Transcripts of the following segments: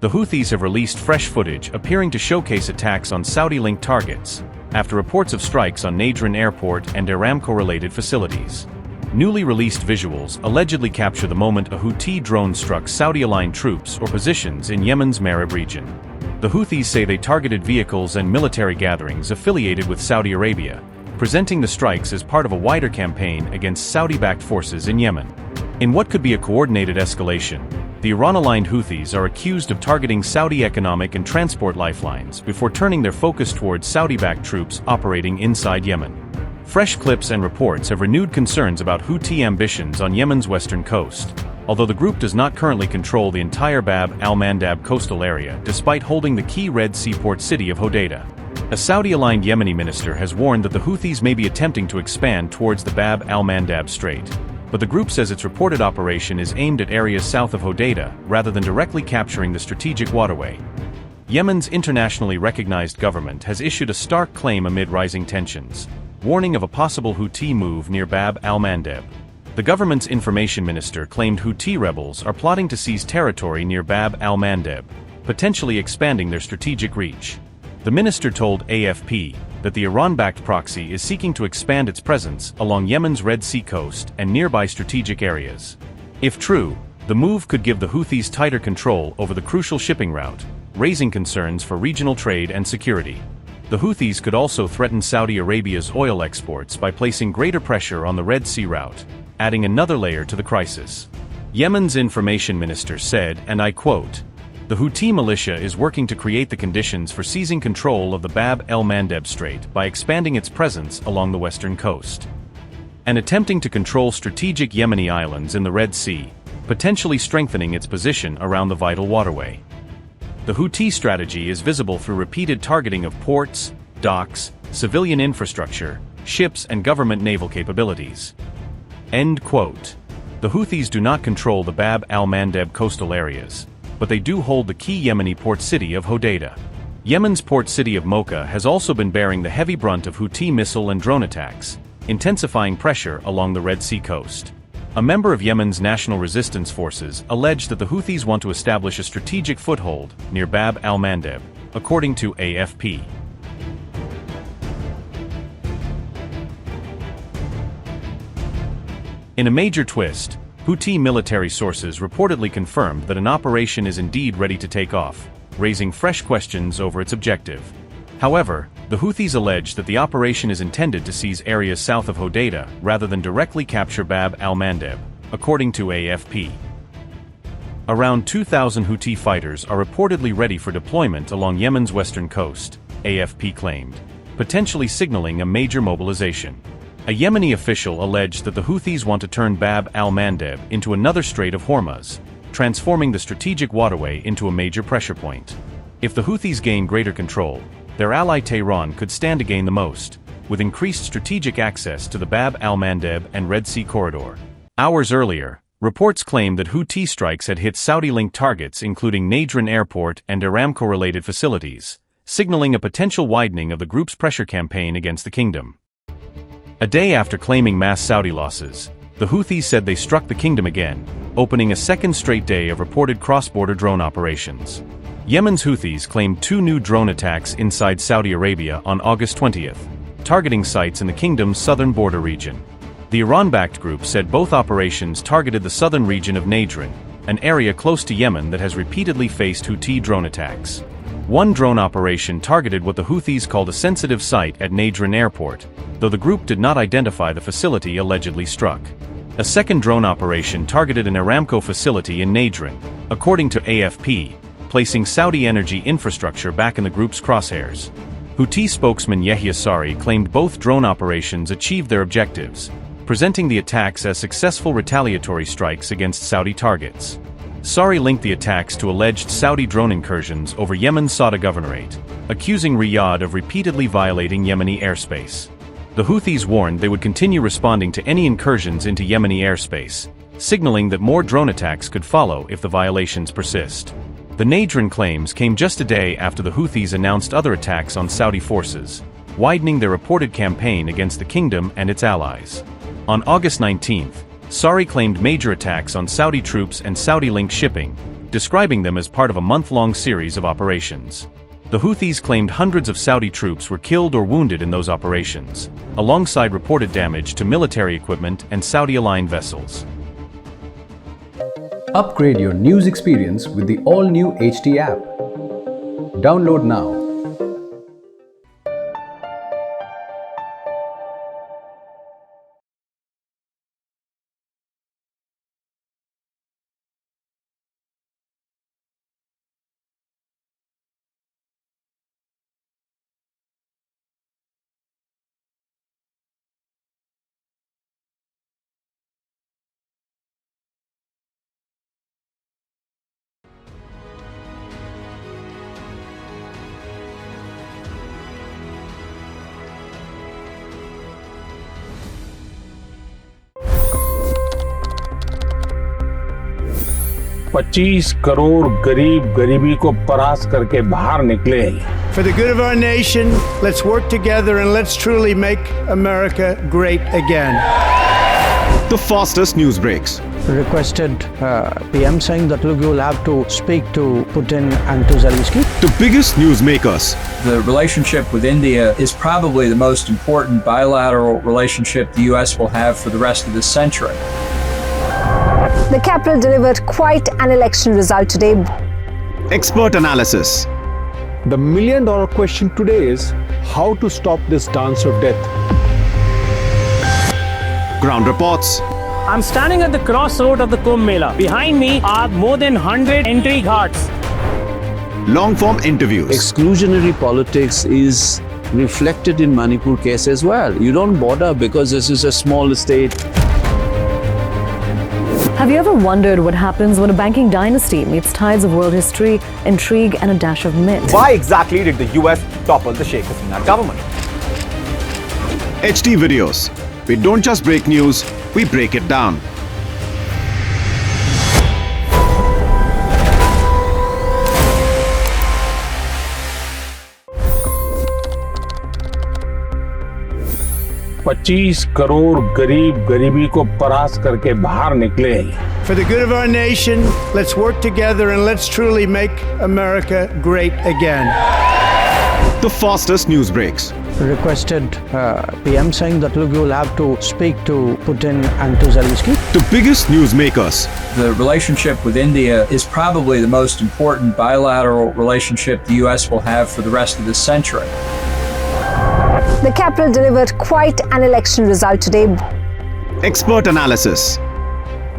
The Houthis have released fresh footage appearing to showcase attacks on Saudi-linked targets, after reports of strikes on Nadran airport and Aramco-related facilities. Newly released visuals allegedly capture the moment a Houthi drone struck Saudi-aligned troops or positions in Yemen's Marib region. The Houthis say they targeted vehicles and military gatherings affiliated with Saudi Arabia, presenting the strikes as part of a wider campaign against Saudi-backed forces in Yemen. In what could be a coordinated escalation, the Iran-aligned Houthis are accused of targeting Saudi economic and transport lifelines before turning their focus towards Saudi-backed troops operating inside Yemen. Fresh clips and reports have renewed concerns about Houthi ambitions on Yemen's western coast, although the group does not currently control the entire Bab al-Mandab coastal area despite holding the key Red Sea port city of Hodeidah. A Saudi-aligned Yemeni minister has warned that the Houthis may be attempting to expand towards the Bab al-Mandab Strait, but the group says its reported operation is aimed at areas south of Hodeidah rather than directly capturing the strategic waterway. Yemen's internationally recognized government has issued a stark claim amid rising tensions, warning of a possible Houthi move near Bab al-Mandab. The government's information minister claimed Houthi rebels are plotting to seize territory near Bab al-Mandab, potentially expanding their strategic reach. The minister told AFP that the Iran-backed proxy is seeking to expand its presence along Yemen's Red Sea coast and nearby strategic areas. If true, the move could give the Houthis tighter control over the crucial shipping route, raising concerns for regional trade and security. The Houthis could also threaten Saudi Arabia's oil exports by placing greater pressure on the Red Sea route, adding another layer to the crisis. Yemen's information minister said, and I quote, "The Houthi militia is working to create the conditions for seizing control of the Bab el-Mandeb Strait by expanding its presence along the western coast, and attempting to control strategic Yemeni islands in the Red Sea, potentially strengthening its position around the vital waterway." The Houthi strategy is visible through repeated targeting of ports, docks, civilian infrastructure, ships and government naval capabilities. End quote. The Houthis do not control the Bab al-Mandeb coastal areas, but they do hold the key Yemeni port city of Hodeidah. Yemen's port city of Mocha has also been bearing the heavy brunt of Houthi missile and drone attacks, intensifying pressure along the Red Sea coast. A member of Yemen's National Resistance Forces alleged that the Houthis want to establish a strategic foothold near Bab al-Mandeb, according to AFP. In a major twist, Houthi military sources reportedly confirmed that an operation is indeed ready to take off, raising fresh questions over its objective. However, the Houthis allege that the operation is intended to seize areas south of Hodeidah rather than directly capture Bab al-Mandeb, according to AFP. Around 2,000 Houthi fighters are reportedly ready for deployment along Yemen's western coast, AFP claimed, potentially signaling a major mobilization. A Yemeni official alleged that the Houthis want to turn Bab al-Mandeb into another Strait of Hormuz, transforming the strategic waterway into a major pressure point. If the Houthis gain greater control, their ally Tehran could stand to gain the most, with increased strategic access to the Bab al-Mandeb and Red Sea corridor. Hours earlier, reports claimed that Houthi strikes had hit Saudi-linked targets including Nadran airport and Aramco-related facilities, signaling a potential widening of the group's pressure campaign against the kingdom. A day after claiming mass Saudi losses, the Houthis said they struck the kingdom again, opening a second straight day of reported cross-border drone operations. Yemen's Houthis claimed 2 new drone attacks inside Saudi Arabia on August 20th, targeting sites in the kingdom's southern border region. The Iran-backed group said both operations targeted the southern region of Nadran, an area close to Yemen that has repeatedly faced Houthi drone attacks. One drone operation targeted what the Houthis called a sensitive site at Nadran airport, though the group did not identify the facility allegedly struck. A second drone operation targeted an Aramco facility in Nadran, according to AFP, placing Saudi energy infrastructure back in the group's crosshairs. Houthi spokesman Yahya Sari claimed both drone operations achieved their objectives, presenting the attacks as successful retaliatory strikes against Saudi targets. Sari linked the attacks to alleged Saudi drone incursions over Yemen's Sada Governorate, accusing Riyadh of repeatedly violating Yemeni airspace. The Houthis warned they would continue responding to any incursions into Yemeni airspace, signaling that more drone attacks could follow if the violations persist. The Nadran claims came just a day after the Houthis announced other attacks on Saudi forces, widening their reported campaign against the kingdom and its allies. On August 19th, Sari claimed major attacks on Saudi troops and Saudi-linked shipping, describing them as part of a month-long series of operations. The Houthis claimed hundreds of Saudi troops were killed or wounded in those operations, alongside reported damage to military equipment and Saudi-aligned vessels. Upgrade your news experience with the all-new HT app. Download now. $25 crore गरीब गरीबी को परास्त करके बाहर निकले। For the good of our nation, let's work together and let's truly make America great again. The fastest news breaks. Requested PM saying that look, you will have to speak to Putin and to Zelensky. The biggest news makers. The relationship with India is probably the most important bilateral relationship the US will have for the rest of this century. The capital delivered quite an election result today. Expert analysis. The million-dollar question today is how to stop this dance of death. Ground reports. I'm standing at the crossroad of the Kumbh Mela. Behind me are more than 100 entry ghats. Long-form interviews. Exclusionary politics is reflected in Manipur case as well. You don't bother because this is a small state. Have you ever wondered what happens when a banking dynasty meets tides of world history, intrigue, and a dash of myth? Why exactly did the US topple the Sheikh Hasina government? HT videos. We don't just break news, we break it down. $25 crore गरीब गरीबी को परास्त करके बाहर निकले। For the good of our nation, let's work together and let's truly make America great again. The fastest news breaks. Requested PM saying that look, you will have to speak to Putin and to Zelensky. The biggest news makers. The relationship with India is probably the most important bilateral relationship the US will have for the rest of this century. The capital delivered quite an election result today. Expert analysis.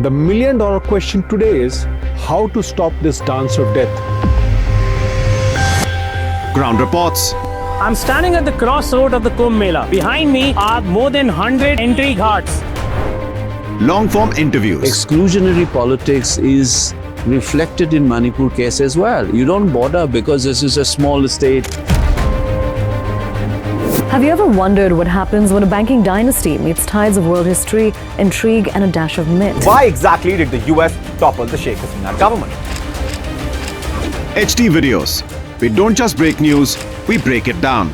The million-dollar question today is how to stop this dance of death. Ground reports. I'm standing at the crossroad of the Kumbh Mela. Behind me are more than 100 entry ghats. Long-form interviews. Exclusionary politics is reflected in Manipur case as well. You don't bother because this is a small state. Have you ever wondered what happens when a banking dynasty meets tides of world history, intrigue, and a dash of myth? Why exactly did the US topple the Sheikh Hasina government? HT videos. We don't just break news, we break it down.